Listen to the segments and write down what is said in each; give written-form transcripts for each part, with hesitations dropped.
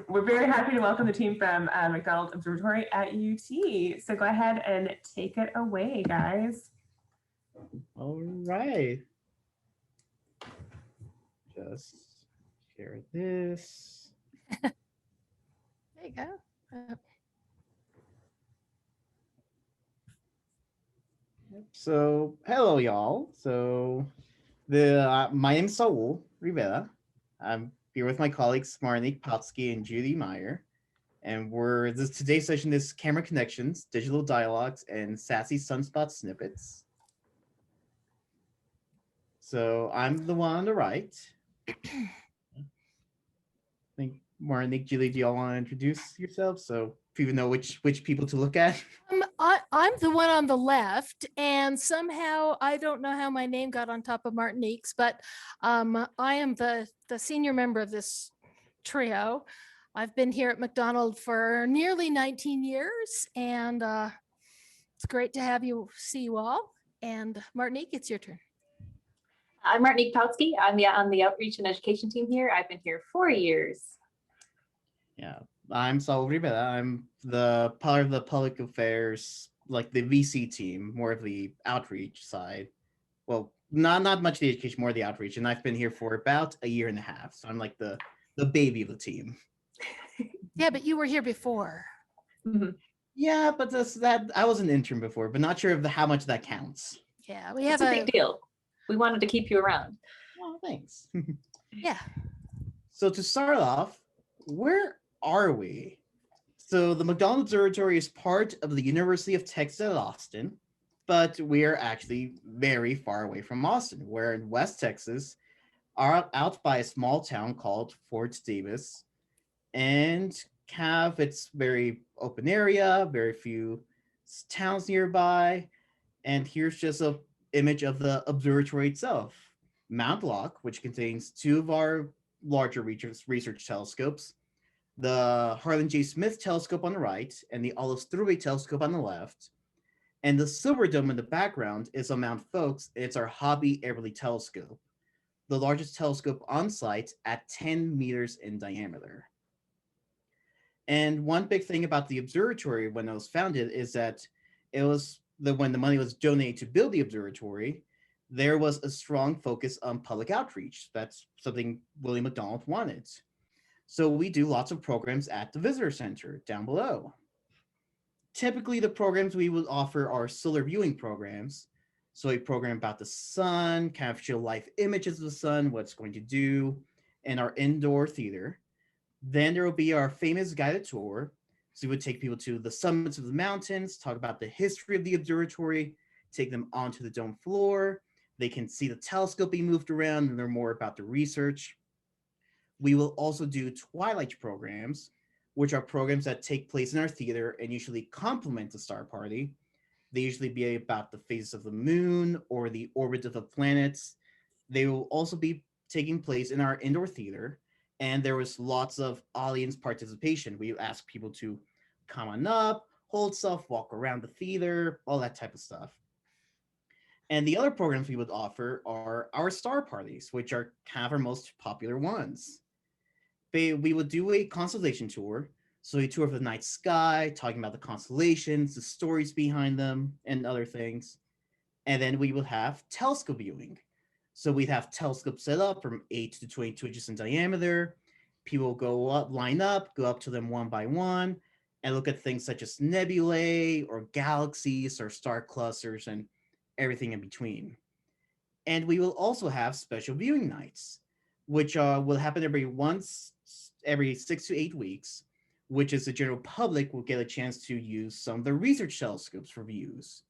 We're very happy to welcome the team from McDonald Observatory at UT. So go ahead and take it away, guys. All right. Just share this. There you go. So, hello, y'all. So, my name's Saul Rivera. I'm here with my colleagues Martinique, Pautzke, and Judy, Meyer. And today's session is Camera Connections, Digital Dialogues, and Sassy Sunspot Snippets. So, I'm the one on the right. I think Martinique, Judy, do y'all want to introduce yourselves? So, if you know which people to look at. I'm the one on the left, and somehow I don't know how my name got on top of Martinique's, but I am the senior member of this trio. I've been here at McDonald for nearly 19 years, and it's great to see you all. And Martinique, it's your turn. I'm Martinique Pautzke. I'm on the outreach and education team here. I've been here 4 years. Yeah, I'm Saul Rivera. I'm the part of the public affairs, like the VC team, more of the outreach side. Well, not much the education, more the outreach. And I've been here for about a year and a half. So I'm like the baby of the team. Yeah, but you were here before. Mm-hmm. Yeah, but I was an intern before, but not sure of how much that counts. Yeah, we have a big deal. We wanted to keep you around. Oh, thanks. Yeah. So to start off, where are we? So the McDonald Observatory is part of the University of Texas at Austin, but we are actually very far away from Austin. We're in West Texas, out by a small town called Fort Davis, and it's very open area, very few towns nearby, and here's just a image of the observatory itself. Mount Locke, which contains 2 of our larger research telescopes, the Harlan J. Smith telescope on the right, and the Olive Thruway telescope on the left. And the silver dome in the background is on Mount Fowkes. It's our Hobby Everly telescope, the largest telescope on site at 10 meters in diameter. And one big thing about the observatory when it was founded is that when the money was donated to build the observatory, there was a strong focus on public outreach. That's something William McDonald wanted. So we do lots of programs at the visitor center down below. Typically, the programs we would offer are solar viewing programs. So a program about the sun, kind of show live images of the sun, what it's going to do, and our indoor theater. Then there will be our famous guided tour. So we would take people to the summits of the mountains, talk about the history of the observatory, take them onto the dome floor. They can see the telescope being moved around and learn more about the research. We will also do twilight programs, which are programs that take place in our theater and usually complement the star party. They usually be about the phases of the moon or the orbit of the planets. They will also be taking place in our indoor theater, and there was lots of audience participation. We ask people to come on up, hold stuff, walk around the theater, all that type of stuff. And the other programs we would offer are our star parties, which are kind of our most popular ones. We would do a constellation tour, so a tour of the night sky, talking about the constellations, the stories behind them, and other things. And then we would have telescope viewing. So we'd have telescopes set up from 8 to 22 inches in diameter. People go up, line up, go up to them one by one, and look at things such as nebulae or galaxies or star clusters and everything in between. And we will also have special viewing nights, which will happen every 6 to 8 weeks, which is the general public will get a chance to use some of the research telescopes for views.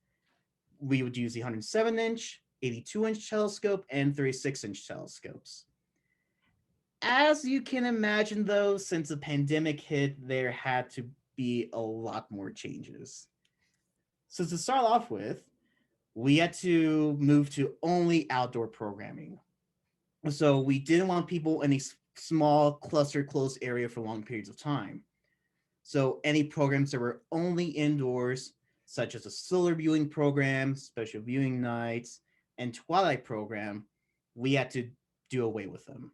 We would use the 107-inch, 82-inch telescope, and 36-inch telescopes. As you can imagine, though, since the pandemic hit, there had to be a lot more changes. So to start off with, we had to move to only outdoor programming. So we didn't want people in a small cluster closed area for long periods of time. So any programs that were only indoors, such as a solar viewing program, special viewing nights, and twilight program, we had to do away with them.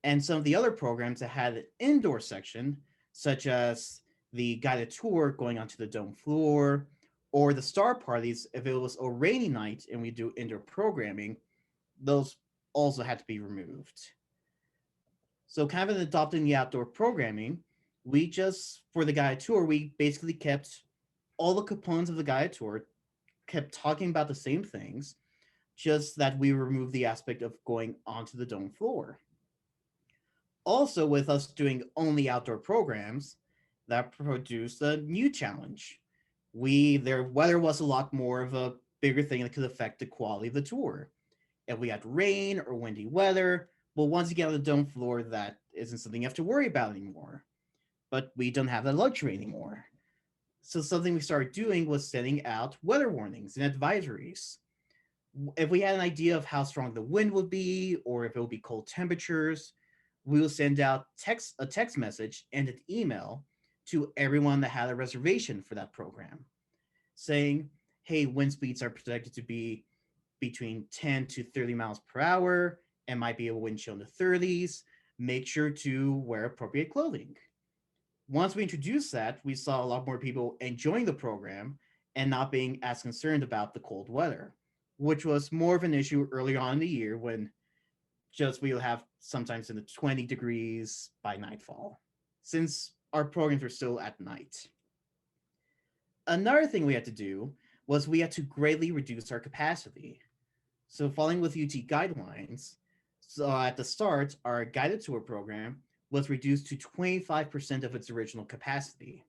and some of the other programs that had an indoor section, such as the guided tour going onto the dome floor, or the star parties if it was a rainy night and we do indoor programming, those also had to be removed. So kind of in adopting the outdoor programming, we just, for the guided tour, we basically kept all the components of the guided tour, kept talking about the same things, just that we removed the aspect of going onto the dome floor. Also, with us doing only outdoor programs, that produced a new challenge. Their weather was a lot more of a bigger thing that could affect the quality of the tour. If we had rain or windy weather, well, once you get on the dome floor, that isn't something you have to worry about anymore. But we don't have that luxury anymore. So something we started doing was sending out weather warnings and advisories. If we had an idea of how strong the wind would be, or if it would be cold temperatures, we will send out a text message and an email to everyone that had a reservation for that program, saying, hey, wind speeds are projected to be between 10 to 30 miles per hour and might be a wind chill in the 30s. Make sure to wear appropriate clothing. Once we introduced that, we saw a lot more people enjoying the program and not being as concerned about the cold weather, which was more of an issue early on in the year when just we'll have sometimes in the 20 degrees by nightfall, since our programs were still at night. Another thing we had to do was we had to greatly reduce our capacity. So following with UT guidelines, so at the start, our guided tour program was reduced to 25% of its original capacity.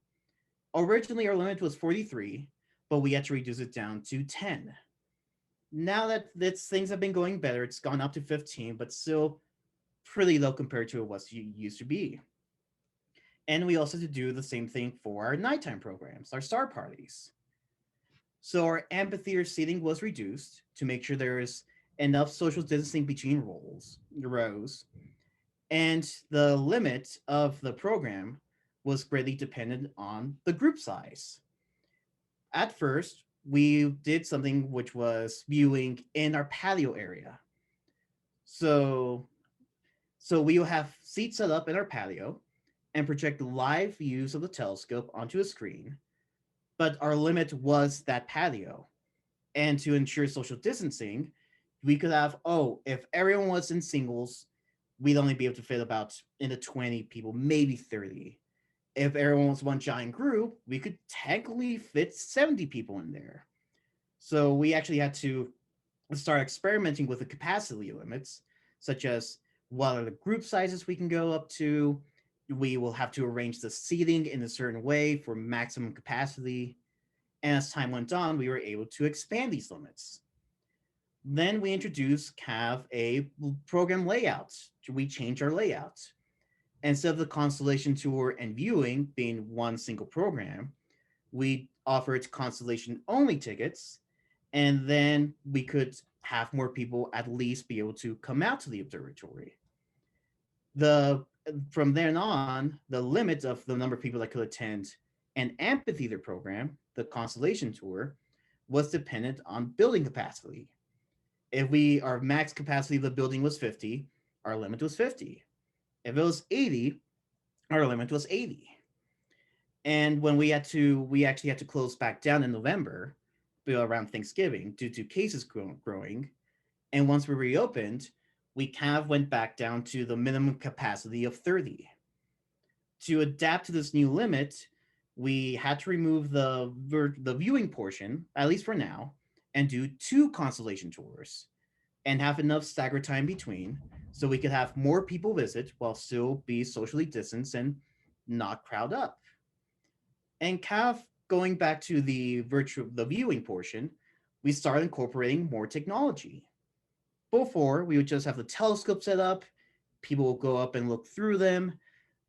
Originally, our limit was 43, but we had to reduce it down to 10. Now that things have been going better, it's gone up to 15, but still pretty low compared to what it used to be. And we also had to do the same thing for our nighttime programs, our star parties. So our amphitheater seating was reduced to make sure there is enough social distancing between rows. And the limit of the program was greatly dependent on the group size. At first, we did something which was viewing in our patio area. So we will have seats set up in our patio and project live views of the telescope onto a screen. But our limit was that patio. And to ensure social distancing, we could have, if everyone was in singles, we'd only be able to fit about in the 20 people, maybe 30. If everyone was one giant group, we could technically fit 70 people in there. So we actually had to start experimenting with the capacity limits, such as what are the group sizes we can go up to. We will have to arrange the seating in a certain way for maximum capacity. And as time went on, we were able to expand these limits. Then we introduced a program layout. We changed our layout. Instead of the Constellation Tour and viewing being one single program, we offered Constellation-only tickets, and then we could have more people at least be able to come out to the observatory. From then on, the limit of the number of people that could attend an amphitheater program, the Constellation Tour, was dependent on building capacity. If our max capacity of the building was 50, our limit was 50. If it was 80, our limit was 80. And when we actually had to close back down in November, around Thanksgiving, due to cases growing. And once we reopened, we kind of went back down to the minimum capacity of 30. To adapt to this new limit, we had to remove the viewing portion, at least for now, and do 2 Constellation tours and have enough staggered time between so we could have more people visit while still be socially distanced and not crowd up. And kind of going back to the viewing portion, we started incorporating more technology. Before, we would just have the telescope set up, people will go up and look through them,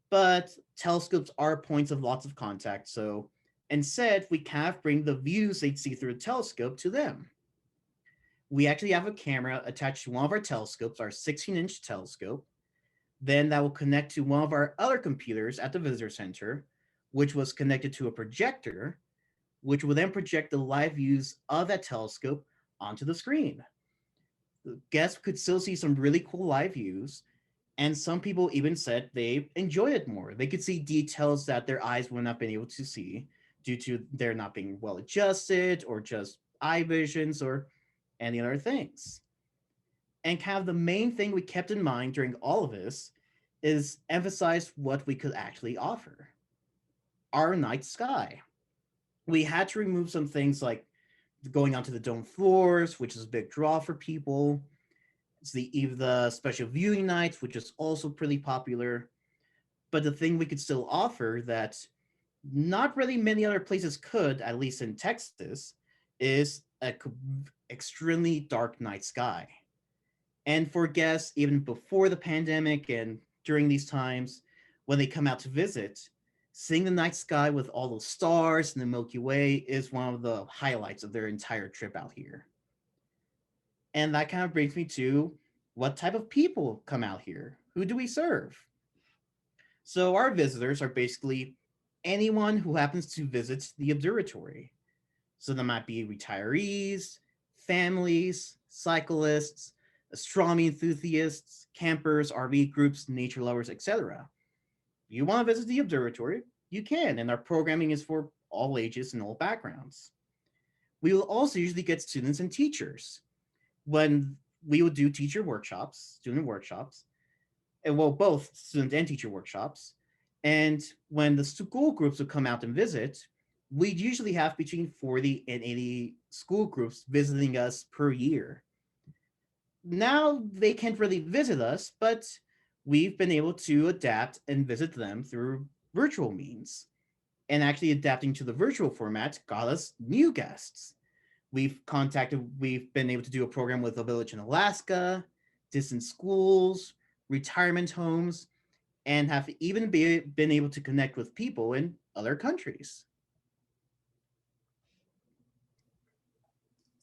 but telescopes are points of lots of contact, so instead, we kind of bring the views they'd see through a telescope to them. We actually have a camera attached to one of our telescopes, our 16-inch telescope. Then that will connect to one of our other computers at the visitor center, which was connected to a projector, which will then project the live views of that telescope onto the screen. The guests could still see some really cool live views, And some people even said they enjoy it more. They could see details that their eyes wouldn't have been able to see due to their not being well adjusted or just eye visions or any other things. And kind of the main thing we kept in mind during all of this is emphasize what we could actually offer. Our night sky. We had to remove some things like going onto the dome floors, which is a big draw for people. It's the special viewing nights, which is also pretty popular. But the thing we could still offer that not really many other places could, at least in Texas, is a extremely dark night sky. And for guests, even before the pandemic and during these times, when they come out to visit, seeing the night sky with all those stars and the Milky Way is one of the highlights of their entire trip out here. And that kind of brings me to what type of people come out here? Who do we serve? So our visitors are basically anyone who happens to visit the observatory. So there might be retirees, families, cyclists, astronomy enthusiasts, campers, RV groups, nature lovers, etc. You want to visit the observatory, you can, and our programming is for all ages and all backgrounds. We will also usually get students and teachers. When we will do teacher workshops, student workshops, and well, both student and teacher workshops. And when the school groups will come out and visit, we usually have between 40 and 80 school groups visiting us per year. Now they can't really visit us, but we've been able to adapt and visit them through virtual means. And actually adapting to the virtual format got us new guests. We've been able to do a program with a village in Alaska, distant schools, retirement homes, and have even been able to connect with people in other countries.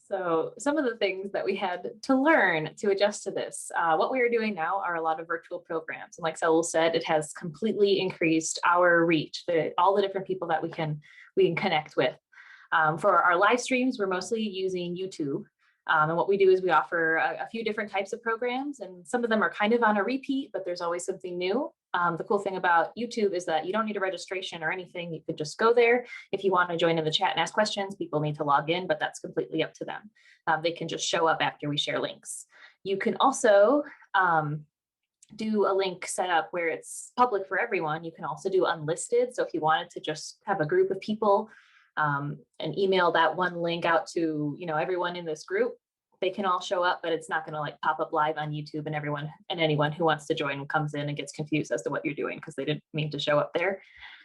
So some of the things that we had to learn to adjust to this, what we are doing now are a lot of virtual programs. And like Saul said, it has completely increased our reach, all the different people that we can connect with. For our live streams, we're mostly using YouTube. And what we do is we offer a few different types of programs, and some of them are kind of on a repeat, but there's always something new. The cool thing about YouTube is that you don't need a registration or anything. You could just go there. If you want to join in the chat and ask questions, people need to log in, but that's completely up to them. They can just show up after we share links. You can also do a link set up where it's public for everyone. You can also do unlisted. So if you wanted to just have a group of people and email that one link out to everyone in this group, they can all show up, but it's not going to like pop up live on YouTube, and anyone who wants to join comes in and gets confused as to what you're doing because they didn't mean to show up there.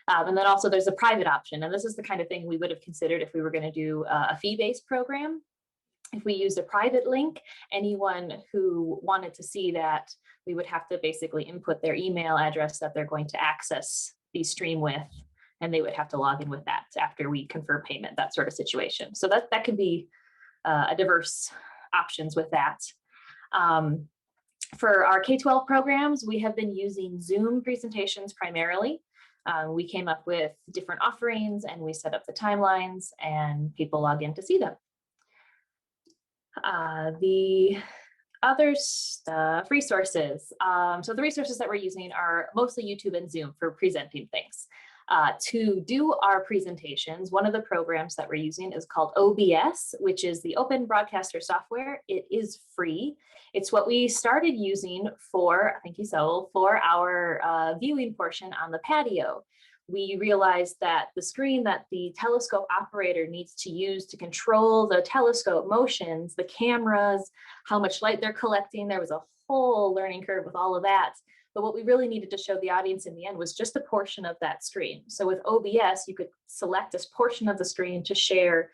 And then also there's a private option, and this is the kind of thing we would have considered if we were going to do a fee-based program. If we used a private link, anyone who wanted to see that, we would have to basically input their email address that they're going to access the stream with, and they would have to log in with that after we confirm payment, that sort of situation. So that could be a diverse options with that. For our K-12 programs, we have been using Zoom presentations primarily. We came up with different offerings and we set up the timelines and people log in to see them. The other stuff, resources. So the resources that we're using are mostly YouTube and Zoom for presenting things. To do our presentations, one of the programs that we're using is called OBS, which is the Open Broadcaster Software. It is free. It's what we started using for, thank you, Saul, for our viewing portion on the patio. We realized that the screen that the telescope operator needs to use to control the telescope motions, the cameras, how much light they're collecting, there was a whole learning curve with all of that. But what we really needed to show the audience in the end was just a portion of that screen. So with OBS, you could select this portion of the screen to share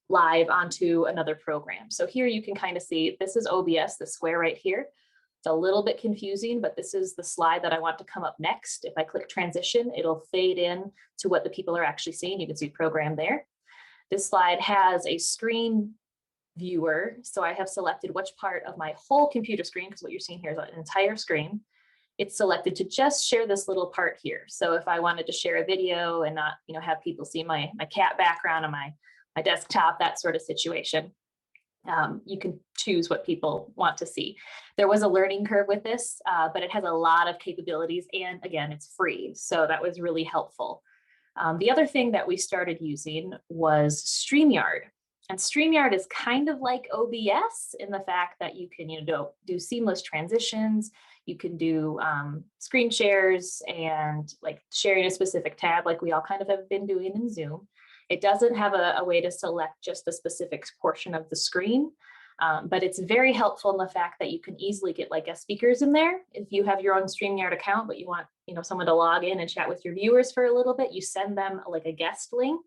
live onto another program. So here you can kind of see, this is OBS, the square right here. It's a little bit confusing, but this is the slide that I want to come up next. If I click transition, it'll fade in to what the people are actually seeing. You can see program there. This slide has a screen viewer. So I have selected which part of my whole computer screen, because what you're seeing here is an entire screen. It's selected to just share this little part here. So if I wanted to share a video and not, have people see my cat background on my desktop, that sort of situation. You can choose what people want to see. There was a learning curve with this, but it has a lot of capabilities, and again, it's free. So that was really helpful. The other thing that we started using was Streamyard. And Streamyard is kind of like OBS in the fact that you can, do seamless transitions. You can do screen shares and like sharing a specific tab like we all kind of have been doing in Zoom. It doesn't have a way to select just a specific portion of the screen, but it's very helpful in the fact that you can easily get like guest speakers in there. If you have your own StreamYard account, but you want someone to log in and chat with your viewers for a little bit, you send them like a guest link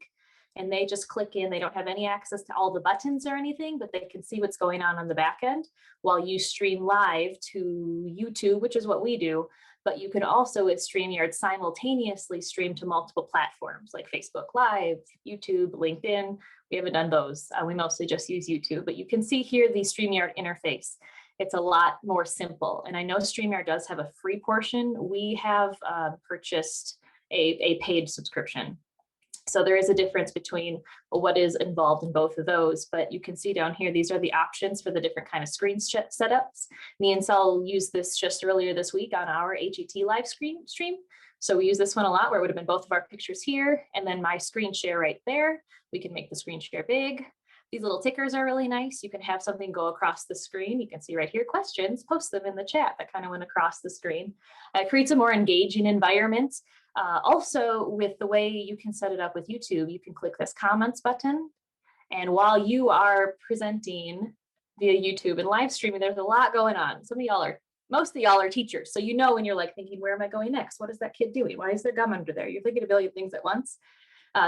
and they just click in. They don't have any access to all the buttons or anything, but they can see what's going on the back end while you stream live to YouTube, which is what we do. But you can also with StreamYard simultaneously stream to multiple platforms like Facebook Live, YouTube, LinkedIn. We haven't done those. We mostly just use YouTube, but you can see here the StreamYard interface. It's a lot more simple. And I know StreamYard does have a free portion. We have purchased a paid subscription. So there is a difference between what is involved in both of those, but you can see down here, these are the options for the different kind of screen setups. Me and Saul used this just earlier this week on our HET live stream. So we use this one a lot where it would have been both of our pictures here and then my screen share right there. We can make the screen share big. These little tickers are really nice. You can have something go across the screen. You can see right here, questions, post them in the chat. That kind of went across the screen. It creates a more engaging environment. Also, with the way you can set it up with YouTube, you can click this comments button. And while you are presenting via YouTube and live streaming, there's a lot going on. Most of y'all are teachers. So when you're like thinking, where am I going next? What is that kid doing? Why is there gum under there? You're thinking a billion things at once.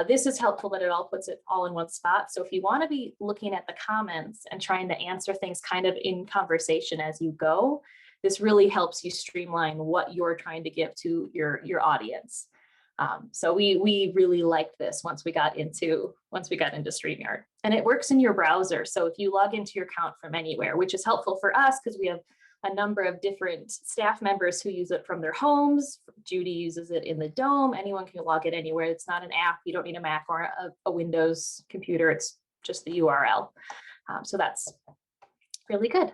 This is helpful that it all puts it all in one spot. So if you want to be looking at the comments and trying to answer things kind of in conversation as you go, this really helps you streamline what you're trying to give to your audience. So we really liked this once we got into StreamYard, and it works in your browser. So if you log into your account from anywhere, which is helpful for us because we have a number of different staff members who use it from their homes. Judy uses it in the Dome. Anyone can log in anywhere. It's not an app. You don't need a Mac or a Windows computer. It's just the URL. So that's really good.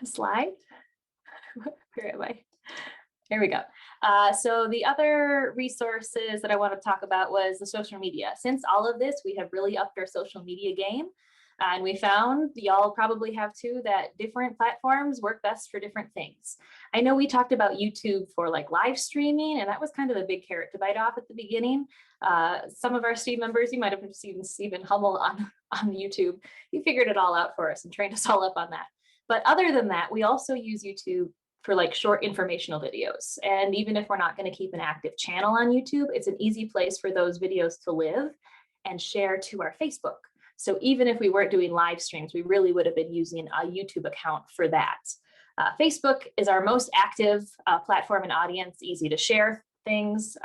Slide. Where am I? There we go. So the other resources that I want to talk about was the social media. Since all of this, we have really upped our social media game. And we found, y'all probably have too, that different platforms work best for different things. I know we talked about YouTube for like live streaming, and that was kind of a big carrot to bite off at the beginning. Some of our team members, you might have seen Stephen Hummel on YouTube. He figured it all out for us and trained us all up on that. But other than that, we also use YouTube for like short informational videos. And even if we're not going to keep an active channel on YouTube, it's an easy place for those videos to live and share to our Facebook. So even if we weren't doing live streams, we really would have been using a YouTube account for that. Facebook is our most active platform and audience, easy to share things.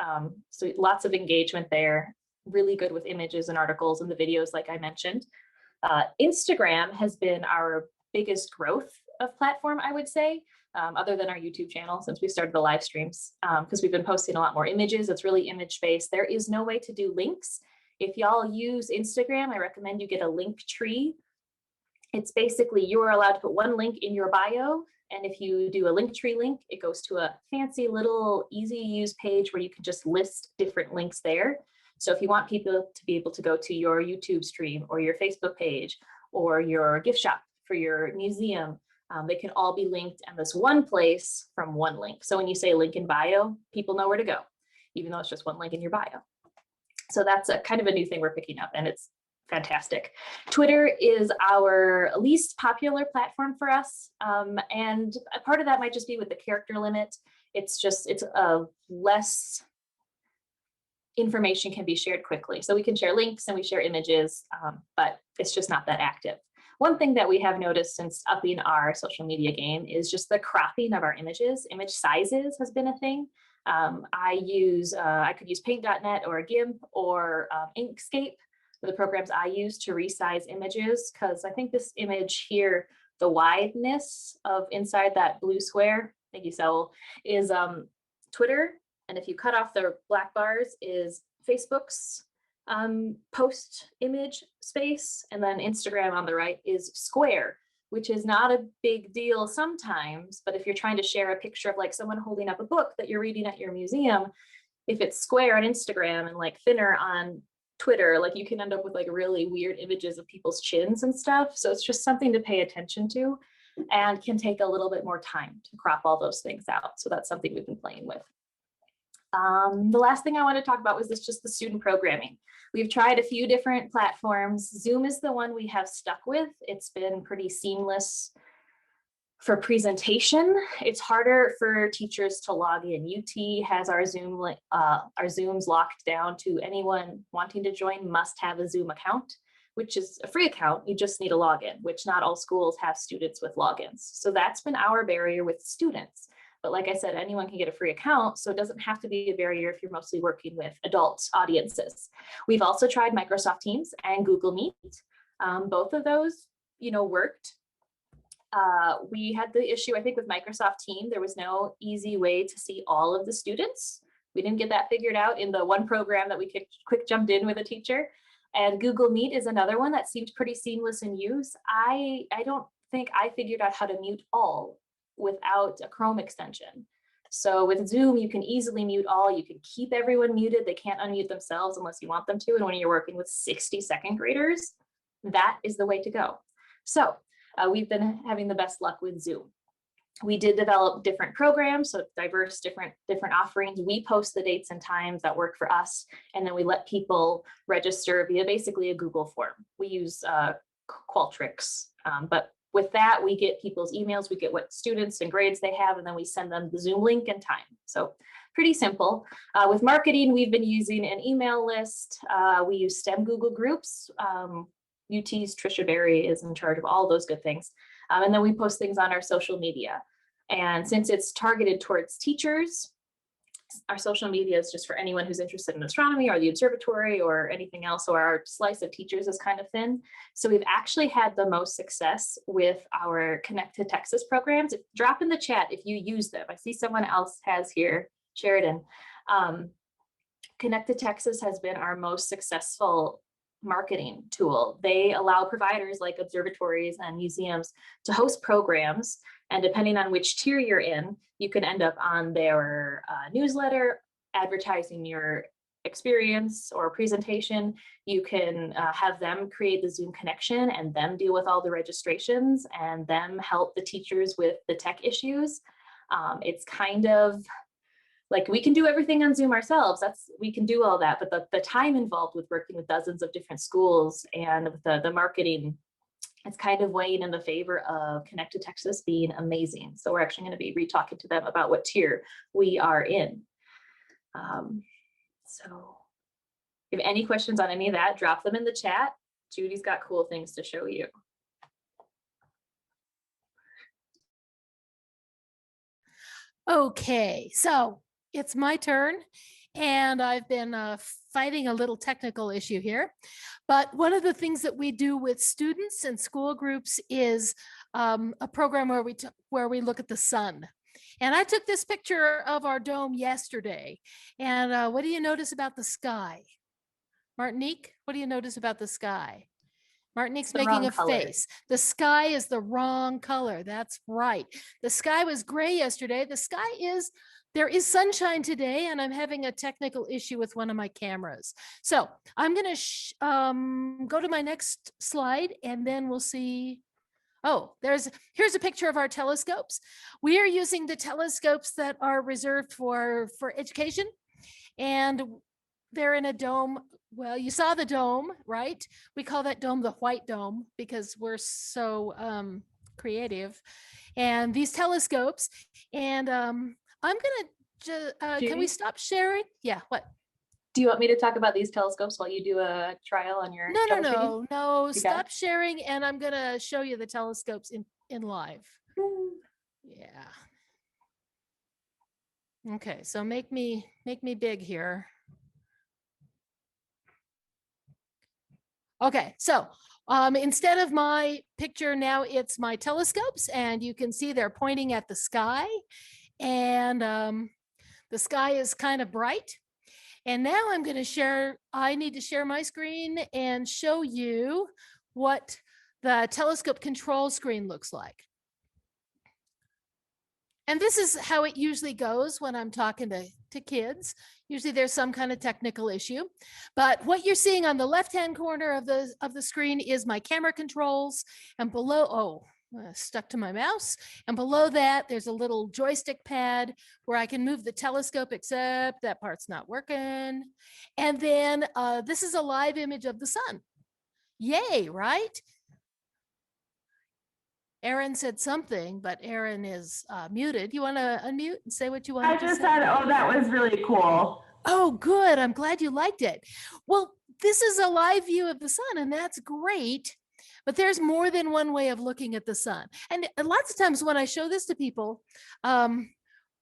So lots of engagement there, really good with images and articles and the videos, like I mentioned. Instagram has been our biggest growth of platform, I would say, other than our YouTube channel since we started the live streams, because we've been posting a lot more images. It's really image-based. There is no way to do links. If y'all use Instagram, I recommend you get a link tree. It's basically you are allowed to put one link in your bio. And if you do a link tree link, it goes to a fancy little easy to use page where you can just list different links there. So if you want people to be able to go to your YouTube stream or your Facebook page or your gift shop for your museum, they can all be linked in this one place from one link. So when you say link in bio, people know where to go, even though it's just one link in your bio. So that's a kind of a new thing we're picking up, and it's fantastic. Twitter is our least popular platform for us. And a part of that might just be with the character limit. It's less information can be shared quickly. So we can share links and we share images, but it's just not that active. One thing that we have noticed since upping our social media game is just the cropping of our images. Image sizes has been a thing. I could use paint.net or GIMP or Inkscape, the programs I use to resize images, because I think this image here, the wideness of inside that blue square, thank you, Saul, is Twitter. And if you cut off the black bars is Facebook's post image space, and then Instagram on the right is square, which is not a big deal sometimes, but if you're trying to share a picture of like someone holding up a book that you're reading at your museum, if it's square on Instagram and like thinner on Twitter, like you can end up with like really weird images of people's chins and stuff. So it's just something to pay attention to and can take a little bit more time to crop all those things out. So that's something we've been playing with. The last thing I want to talk about was just the student programming. We've tried a few different platforms. Zoom is the one we have stuck with. It's been pretty seamless for presentation. It's harder for teachers to log in. UT has our Zooms locked down to anyone wanting to join must have a Zoom account, which is a free account. You just need a login, which not all schools have students with logins. So that's been our barrier with students. But like I said, anyone can get a free account, so it doesn't have to be a barrier if you're mostly working with adult audiences. We've also tried Microsoft Teams and Google Meet. Both of those, worked. We had the issue, I think, with Microsoft Teams. There was no easy way to see all of the students. We didn't get that figured out in the one program that we quick jumped in with a teacher. And Google Meet is another one that seemed pretty seamless in use. I don't think I figured out how to mute all without a Chrome extension. So with Zoom, you can easily mute all. You can keep everyone muted. They can't unmute themselves unless you want them to. And when you're working with 60 second graders, that is the way to go. So we've been having the best luck with Zoom. We did develop different programs, so diverse, different offerings. We post the dates and times that work for us, and then we let people register via basically a Google form. We use Qualtrics, but with that, we get people's emails, we get what students and grades they have, and then we send them the Zoom link and time. So pretty simple. With marketing, we've been using an email list. We use STEM Google Groups. UT's Trisha Berry is in charge of all those good things. And then we post things on our social media. And since it's targeted towards teachers, our social media is just for anyone who's interested in astronomy or the observatory or anything else. So our slice of teachers is kind of thin. So we've actually had the most success with our Connect to Texas programs. Drop in the chat if you use them. I see someone else has here, Sheridan. Connect to Texas has been our most successful marketing tool. They allow providers like observatories and museums to host programs, and depending on which tier you're in, you can end up on their newsletter advertising your experience or presentation. You can have them create the Zoom connection and them deal with all the registrations and them help the teachers with the tech issues. It's kind of like we can do everything on Zoom ourselves. We can do all that, but the time involved with working with dozens of different schools and the marketing, it's kind of weighing in the favor of Connect to Texas being amazing. So we're actually going to be re-talking to them about what tier we are in. So if you have any questions on any of that, drop them in the chat. Judy's got cool things to show you. Okay, so it's my turn, and I've been fighting a little technical issue here. But one of the things that we do with students and school groups is a program where we look at the sun. And I took this picture of our dome yesterday. And what do you notice about the sky? Martinique, what do you notice about the sky? Martinique's making a face. The sky is the wrong color. That's right. The sky was gray yesterday. There is sunshine today, and I'm having a technical issue with one of my cameras. So I'm going to go to my next slide, and then we'll see. Oh, here's a picture of our telescopes. We are using the telescopes that are reserved for education, and they're in a dome. Well, you saw the dome, right? We call that dome the white dome because we're so creative. And these telescopes, and I'm gonna can we stop sharing? Yeah, what? Do you want me to talk about these telescopes while you do a trial on your No, stop sharing, and I'm gonna show you the telescopes in live. Yeah. Okay, so make me big here. Okay, so instead of my picture now, it's my telescopes, and you can see they're pointing at the sky, and the sky is kind of bright. And now I'm going to share, I need to share my screen and show you what the telescope control screen looks like. And this is how it usually goes when I'm talking to kids. Usually there's some kind of technical issue, but what you're seeing on the left-hand corner of the screen is my camera controls, and below, stuck to my mouse, and below that there's a little joystick pad where I can move the telescope, except that part's not working. And then this is a live image of the sun. Yay, right? Erin said something, but Erin is muted. You want to unmute and say what you want I to just say? said, oh, that was really cool. Oh, good. I'm glad you liked it. Well, this is a live view of the sun, and that's great. But there's more than one way of looking at the sun. And lots of times when I show this to people,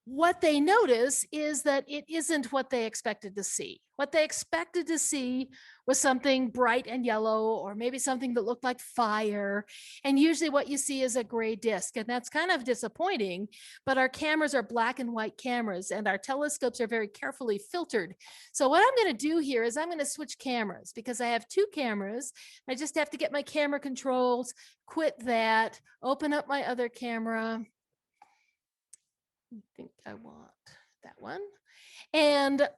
what they notice is that it isn't what they expected to see. What they expected to see was something bright and yellow, or maybe something that looked like fire. And usually what you see is a gray disc, and that's kind of disappointing, but our cameras are black and white cameras, and our telescopes are very carefully filtered. So what I'm going to do here is I'm going to switch cameras, because I have two cameras. I just have to get my camera controls, quit that, open up my other camera. I think I want that one. And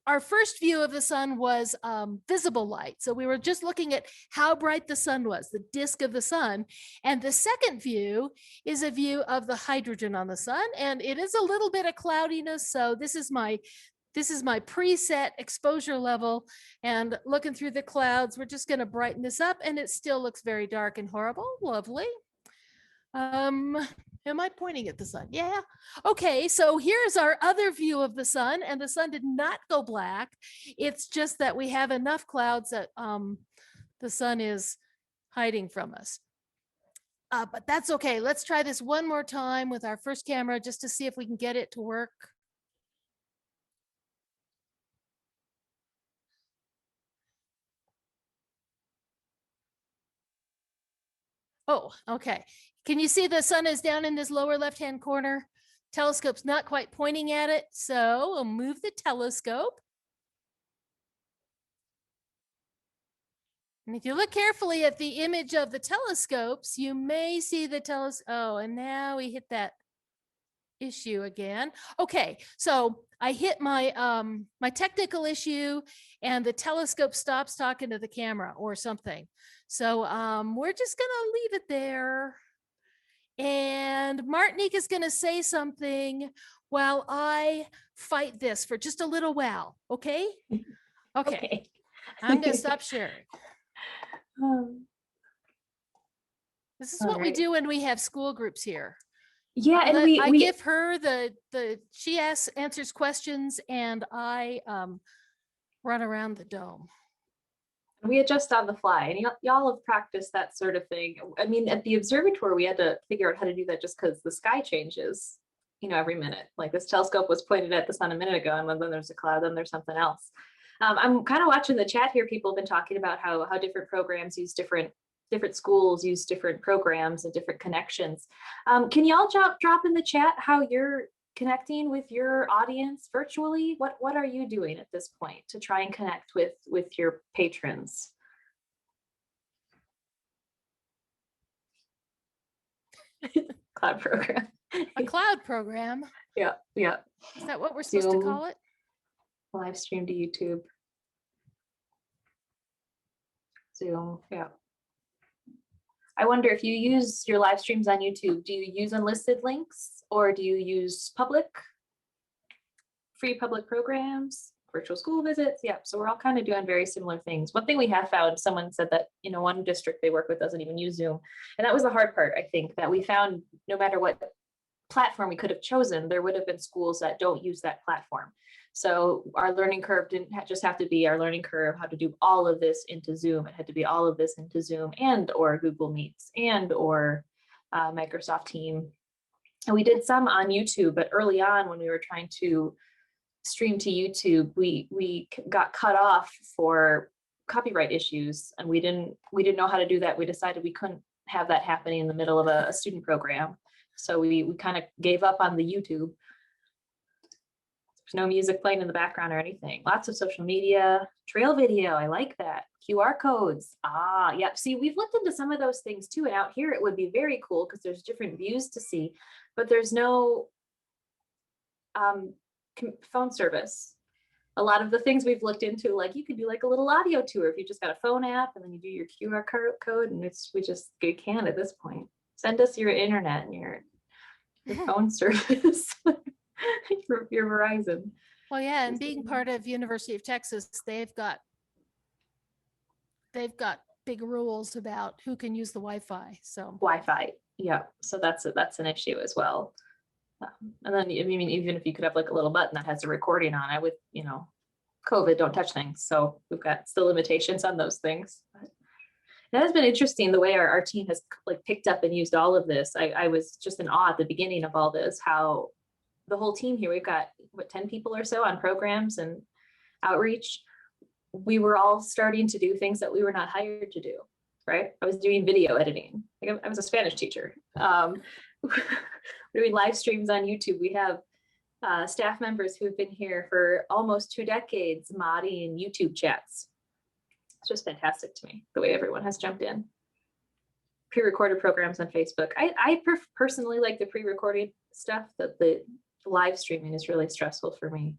our first view of the sun was visible light. So we were just looking at how bright the sun was, the disk of the sun. And the second view is a view of the hydrogen on the sun. And it is a little bit of cloudiness. So this is my preset exposure level. And looking through the clouds, we're just going to brighten this up, and it still looks very dark and horrible. Lovely. Am I pointing at the sun? Yeah. Okay, so here's our other view of the sun, and the sun did not go black. It's just that we have enough clouds that the sun is hiding from us. But that's okay. Let's try this one more time with our first camera just to see if we can get it to work. Oh, okay. Can you see the sun is down in this lower left-hand corner? Telescope's not quite pointing at it, so we'll move the telescope. And if you look carefully at the image of the telescopes, you may see the oh, and now we hit that issue again. Okay, so I hit my my technical issue, and the telescope stops talking to the camera or something. So we're just gonna leave it there. And Martinique is gonna say something while I fight this for just a little while. Okay? Okay. I'm gonna stop sharing. This is what we do when we have school groups here. Yeah, and I give her she answers questions, and I run around the dome. We adjust on the fly, and y'all have practiced that sort of thing. I mean, at the observatory, we had to figure out how to do that just because the sky changes, every minute. Like this telescope was pointed at the sun a minute ago, and then there's a cloud, then there's something else. I'm kind of watching the chat here. People have been talking about how different programs use different schools use different programs and different connections. Can y'all drop in the chat how you're connecting with your audience virtually? What are you doing at this point to try and connect with your patrons? Cloud program. A cloud program. Yeah. Is that what we're supposed to call it? Live stream to YouTube. Zoom. Yeah. I wonder if you use your live streams on YouTube, do you use unlisted links, or do you use free public programs, virtual school visits? Yeah, so we're all kind of doing very similar things. One thing we have found, someone said that one district they work with doesn't even use Zoom. And that was the hard part, I think, that we found no matter what platform we could have chosen, there would have been schools that don't use that platform. So our learning curve didn't just have to be our learning curve, how to do all of this into Zoom. It had to be all of this into Zoom and or Google Meets and or Microsoft Team. And we did some on YouTube, but early on when we were trying to stream to YouTube, we got cut off for copyright issues, and we didn't know how to do that. We decided we couldn't have that happening in the middle of a student program. So we kind of gave up on the YouTube. There's no music playing in the background or anything. Lots of social media, trail video. I like that. QR codes. Ah, yep. See, we've looked into some of those things too. And out here, it would be very cool because there's different views to see, but there's no phone service. A lot of the things we've looked into, like you could do like a little audio tour if you just got a phone app and then you do your QR code, and we can't at this point. Send us your internet and your phone service, your Verizon. Well, yeah, and being part of University of Texas, they've got big rules about who can use the Wi-Fi. So Wi-Fi, yeah. So that's an issue as well. And then, I mean, even if you could have like a little button that has a recording on it with, COVID, don't touch things. So we've got still limitations on those things. But that has been interesting the way our team has like picked up and used all of this. I was just in awe at the beginning of all this, how the whole team here, we've got 10 people or so on programs and outreach. We were all starting to do things that we were not hired to do, right? I was doing video editing. Like I was a Spanish teacher. We're doing live streams on YouTube. We have staff members who have been here for almost 2 decades modding YouTube chats. It's just fantastic to me, the way everyone has jumped in. Pre-recorded programs on Facebook. I personally like the pre-recorded stuff. The live streaming is really stressful for me.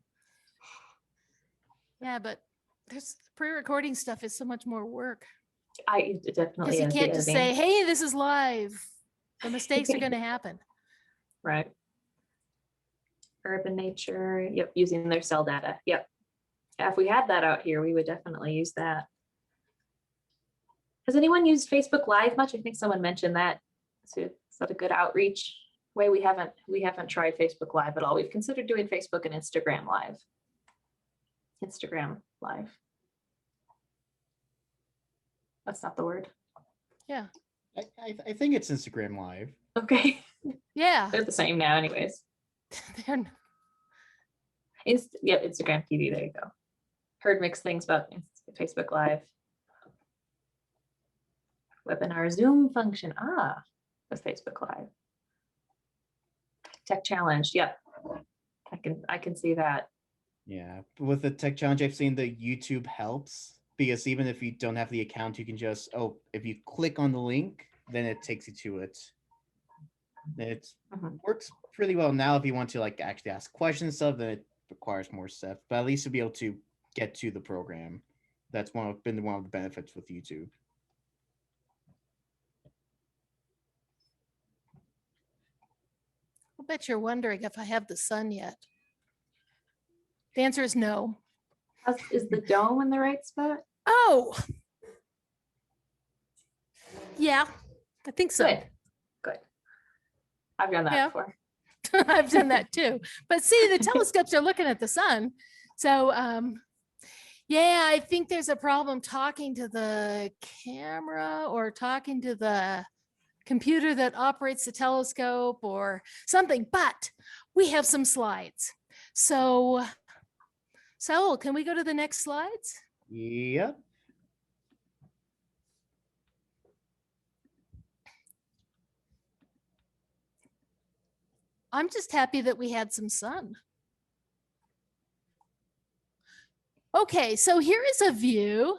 yeah, but there's pre-recording stuff is so much more work. It definitely Because you is. can't just say, hey, this is live. The mistakes are going to happen. Right. Urban nature. Yep. Using their cell data. Yep. Yeah, if we had that out here, we would definitely use that. Has anyone used Facebook Live much? I think someone mentioned that. So is that a good outreach way? We haven't tried Facebook Live at all. We've considered doing Facebook and Instagram Live. Instagram Live. That's not the word. Yeah. I think it's Instagram Live. Okay. Yeah. They're the same now anyways. They're Instagram TV. There you go. Heard mixed things about Facebook Live. Webinar Zoom function. With Facebook Live. Tech challenge. Yep. I can see that. Yeah, with the tech challenge, I've seen the YouTube helps, because even if you don't have the account, you can just, if you click on the link, then it takes you to it. It works pretty well now. If you want to like actually ask questions and stuff, then it requires more stuff, but at least you'll be able to get to the program. That's been one of the benefits with YouTube. I bet you're wondering if I have the sun yet. The answer is no. Is the dome in the right spot? Oh, yeah, I think so. Good. I've done that before. I've done that too. But see, the telescopes are looking at the sun. So, yeah, I think there's a problem talking to the camera or talking to the computer that operates the telescope or something, but we have some slides. So, Saul, can we go to the next slides? Yep. I'm just happy that we had some sun. Okay, so here is a view.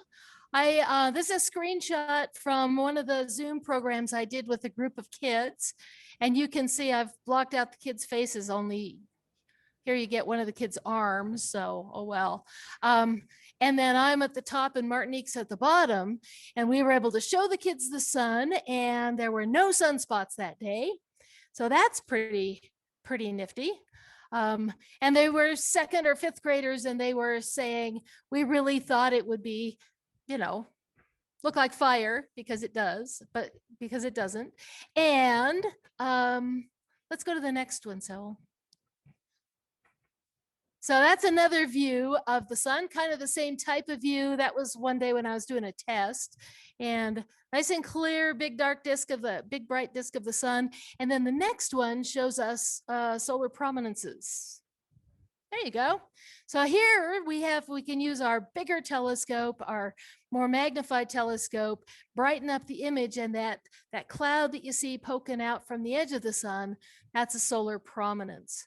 This is a screenshot from one of the Zoom programs I did with a group of kids. And you can see I've blocked out the kids' faces, only here you get one of the kids' arms, so, oh well. And then I'm at the top and Martinique's at the bottom. And we were able to show the kids the sun, and there were no sunspots that day. So that's pretty nifty. And they were 2nd or 5th graders, and they were saying, we really thought it would be, look like fire, because it does, but because it doesn't. And let's go to the next one, Saul. So that's another view of the sun, kind of the same type of view. That was one day when I was doing a test, and nice and clear, big bright disk of the sun. And then the next one shows us solar prominences. There you go. So here we can use our bigger telescope, our more magnified telescope, brighten up the image, and that cloud that you see poking out from the edge of the sun, that's a solar prominence.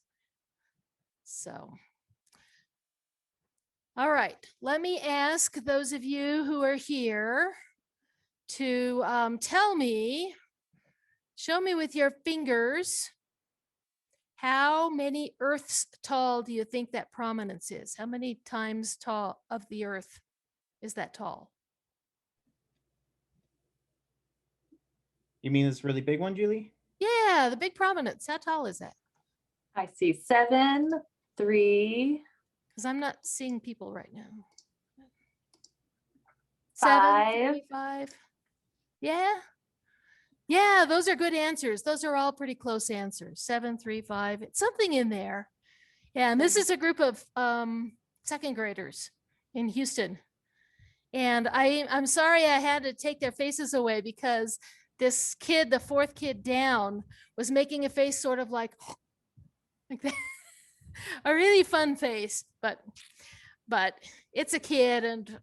So All right, let me ask those of you who are here to tell me, show me with your fingers, how many Earths tall do you think that prominence is? How many times tall of the Earth is that tall? You mean this really big one, Julie? Yeah, the big prominence. How tall is that? I see 7, 3, Because I'm not seeing people right now. 5. 7, 3, 5. Yeah. Yeah, those are good answers. Those are all pretty close answers. 7, 3, 5. It's something in there. Yeah, and this is a group of second graders in Houston. And I'm sorry I had to take their faces away because this kid, the fourth kid down, was making a face sort of like that. A really fun face, but it's a kid and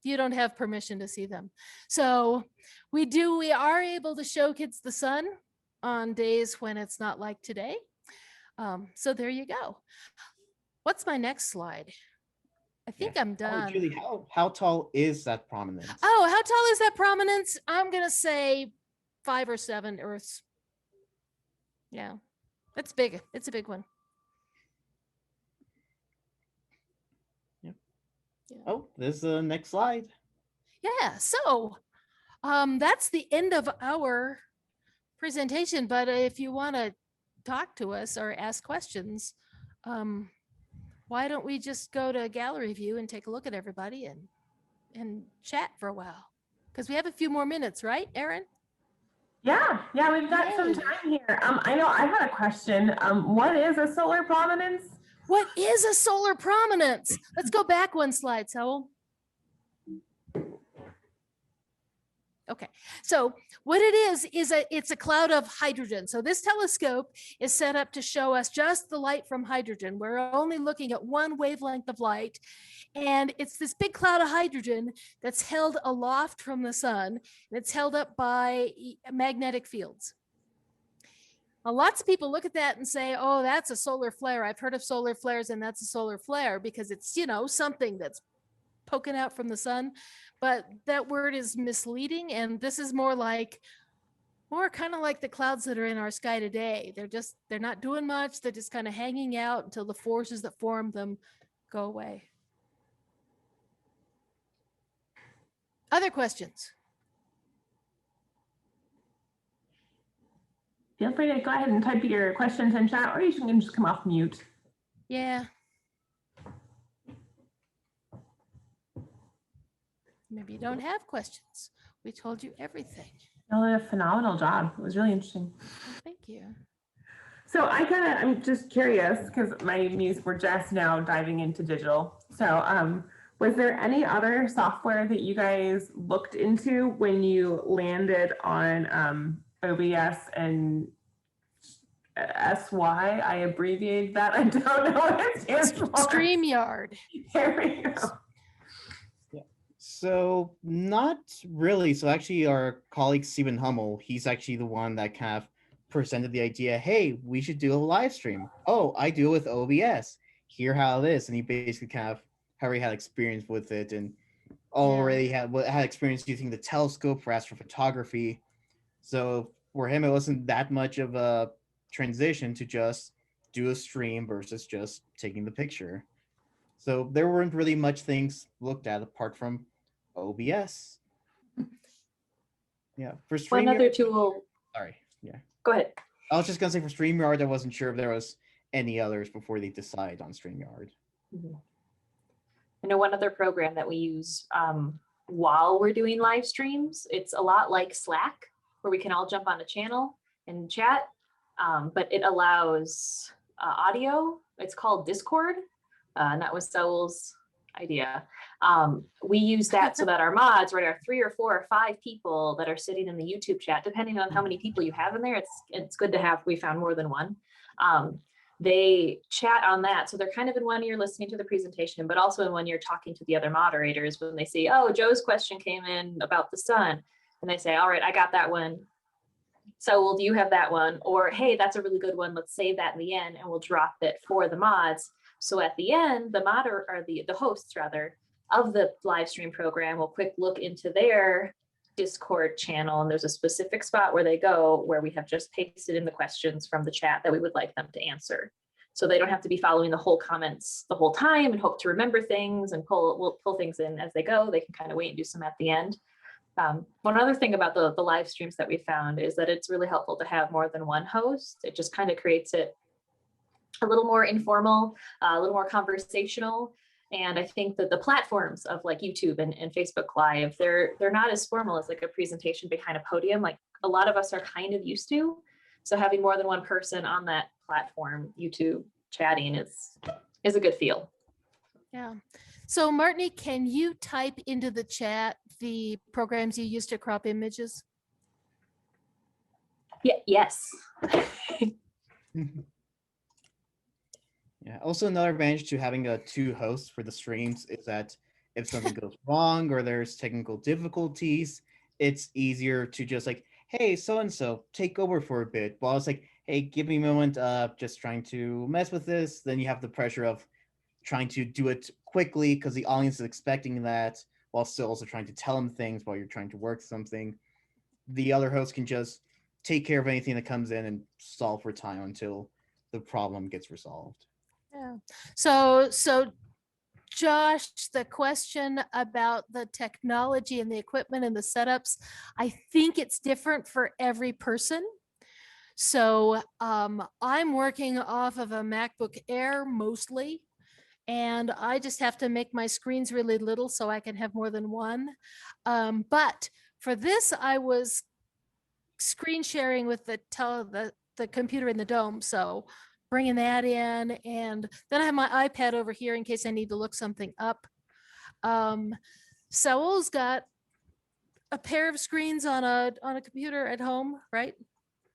you don't have permission to see them. So we are able to show kids the sun on days when it's not like today. So there you go. What's my next slide? I think I'm done. Oh, Julie, how tall is that prominence? Oh, how tall is that prominence? I'm going to say 5 or 7 Earths. Yeah, it's big. It's a big one. Yep. Yeah. Oh, there's the next slide. Yeah, so that's the end of our presentation. But if you want to talk to us or ask questions, why don't we just go to gallery view and take a look at everybody and chat for a while? Because we have a few more minutes, right, Erin? Yeah, we've got some time here. I know I had a question. What is a solar prominence? What is a solar prominence? Let's go back one slide, Saul. Okay, so what it is it's a cloud of hydrogen. So this telescope is set up to show us just the light from hydrogen. We're only looking at one wavelength of light, and it's this big cloud of hydrogen that's held aloft from the sun, and it's held up by magnetic fields. Well, lots of people look at that and say, oh, that's a solar flare. I've heard of solar flares, and that's a solar flare because it's, something that's poking out from the sun. But that word is misleading, and this is more kind of like the clouds that are in our sky today. They're not doing much. They're just kind of hanging out until the forces that form them go away. Other questions? Feel free to go ahead and type your questions in chat, or you can just come off mute. Yeah. Maybe you don't have questions. We told you everything. You did a phenomenal job. It was really interesting. Thank you. So I'm just curious because my muse were just now diving into digital. So was there any other software that you guys looked into when you landed on OBS and SY? I abbreviated that. I don't know what it stands for. Streamyard. There we go. So not really. So actually our colleague Stephen Hummel, he's actually the one that kind of presented the idea, hey, we should do a live stream. Oh, I do it with OBS. Hear how it is. And he basically kind of already had experience with it and already had experience using the telescope for astrophotography. So for him, it wasn't that much of a transition to just do a stream versus just taking the picture. So there weren't really much things looked at apart from OBS. Yeah, for StreamYard. One other tool. Sorry, yeah. Go ahead. I was just gonna say for StreamYard, I wasn't sure if there was any others before they decide on StreamYard. Mm-hmm. I know one other program that we use while we're doing live streams. It's a lot like Slack, where we can all jump on a channel and chat, but it allows audio. It's called Discord, and that was Saul's idea. We use that so that our mods, right, our 3 or 4 or 5 people that are sitting in the YouTube chat, depending on how many people you have in there, it's good to have, we found more than one. They chat on that. So they're kind of in one ear listening to the presentation, but also in one ear talking to the other moderators when they see, oh, Joe's question came in about the sun. And they say, all right, I got that one. So, well, do you have that one? Or, hey, that's a really good one. Let's save that in the end and we'll drop it for the mods. So at the end, the hosts rather of the live stream program will quick look into their Discord channel, and there's a specific spot where they go where we have just pasted in the questions from the chat that we would like them to answer. So they don't have to be following the whole comments the whole time and hope to remember things and pull things in as they go. They can kind of wait and do some at the end. One other thing about the live streams that we found is that it's really helpful to have more than one host. It just kind of creates it a little more informal, a little more conversational. And I think that the platforms of like YouTube and Facebook Live, they're not as formal as like a presentation behind a podium, like a lot of us are kind of used to. So having more than one person on that platform, YouTube chatting is a good feel. Yeah. So Martinique, can you type into the chat the programs you use to crop images? Yeah, yes. Yeah. Also, another advantage to having two hosts for the streams is that if something goes wrong or there's technical difficulties, it's easier to just like, hey, so and so, take over for a bit. While it's like, hey, give me a moment, just trying to mess with this. Then you have the pressure of trying to do it quickly because the audience is expecting that, while still also trying to tell them things while you're trying to work something. The other host can just take care of anything that comes in and solve for time until the problem gets resolved. Yeah. So Josh, the question about the technology and the equipment and the setups, I think it's different for every person. So I'm working off of a MacBook Air mostly, and I just have to make my screens really little so I can have more than one. But for this, I was screen sharing with the computer in the dome. So bringing that in, and then I have my iPad over here in case I need to look something up. Saul's got a pair of screens on a computer at home, right?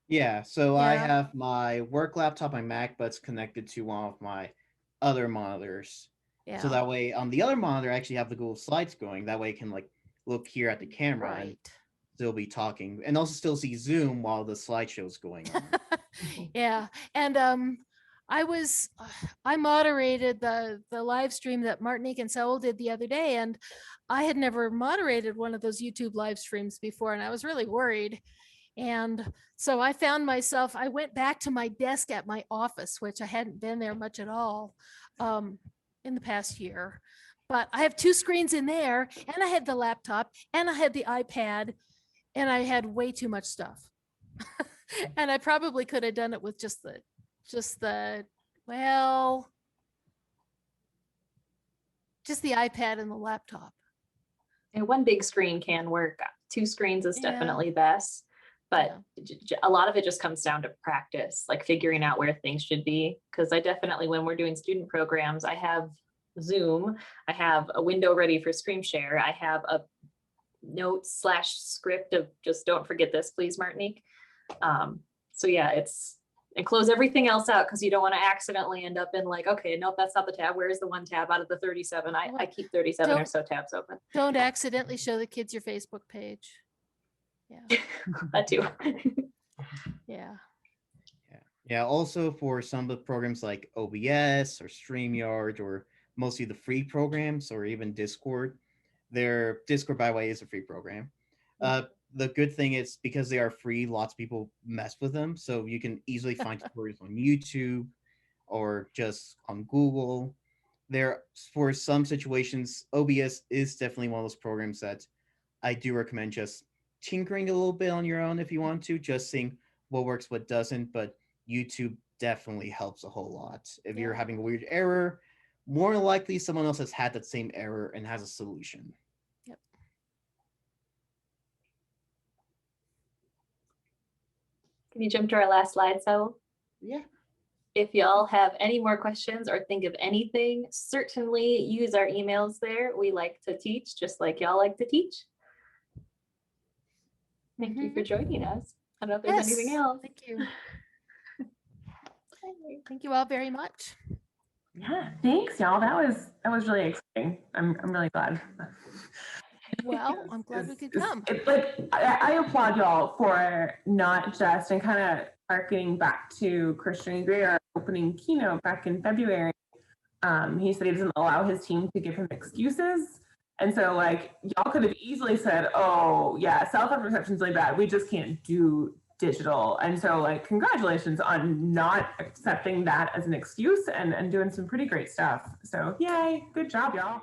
Yeah, so I Yeah. have my work laptop, my Mac, but it's connected to one of my other monitors. Yeah. So that way on the other monitor, I actually have the Google Slides going. That way I can like look here at the camera and Right. still be talking and also still see Zoom while the slideshow's going on. Yeah. And I moderated the live stream that Martinique and Saul did the other day, and I had never moderated one of those YouTube live streams before, and I was really worried. And so I found myself, I went back to my desk at my office, which I hadn't been there much at all in the past year. But I have two screens in there, and I had the laptop, and I had the iPad, and I had way too much stuff. And I probably could have done it with just the iPad and the laptop. And one big screen can work. Two screens is Yeah. definitely best, but a lot of it just comes down to practice, like figuring out where things should be. Because I definitely, when we're doing student programs, I have Zoom, I have a window ready for screen share, I have a note/script of just don't forget this, please, Martinique. So yeah, and close everything else out because you don't want to accidentally end up in like, okay, nope, that's not the tab. Where's the one tab out of the 37? I keep 37 or so tabs open. Don't accidentally show the kids your Facebook page. Yeah. That too. Yeah. Yeah. Also for some of the programs like OBS or StreamYard or mostly the free programs or even Discord, Discord, by the way, is a free program. The good thing is because they are free, lots of people mess with them. So you can easily find tutorials on YouTube or just on Google. For some situations, OBS is definitely one of those programs that I do recommend just tinkering a little bit on your own if you want to, just seeing what works, what doesn't. But YouTube definitely helps a whole lot. If you're having a weird error, more than likely someone else has had that same error and has a solution. Can you jump to our last slide, Saul? Yeah. If y'all have any more questions or think of anything, certainly use our emails there. We like to teach just like y'all like to teach. Thank you for joining us. I don't know if there's anything else. Thank you. Thank you all very much. Yeah, thanks, y'all. That was really exciting. I'm really glad. Well, I'm glad we could come. It's like I applaud y'all for not just, and kind of harkening back to Christian and Greer, our opening keynote back in February, He said he doesn't allow his team to give him excuses. And so like y'all could have easily said, oh yeah, cell phone reception's really bad. We just can't do digital. And so like congratulations on not accepting that as an excuse and doing some pretty great stuff. So yay, good job, y'all.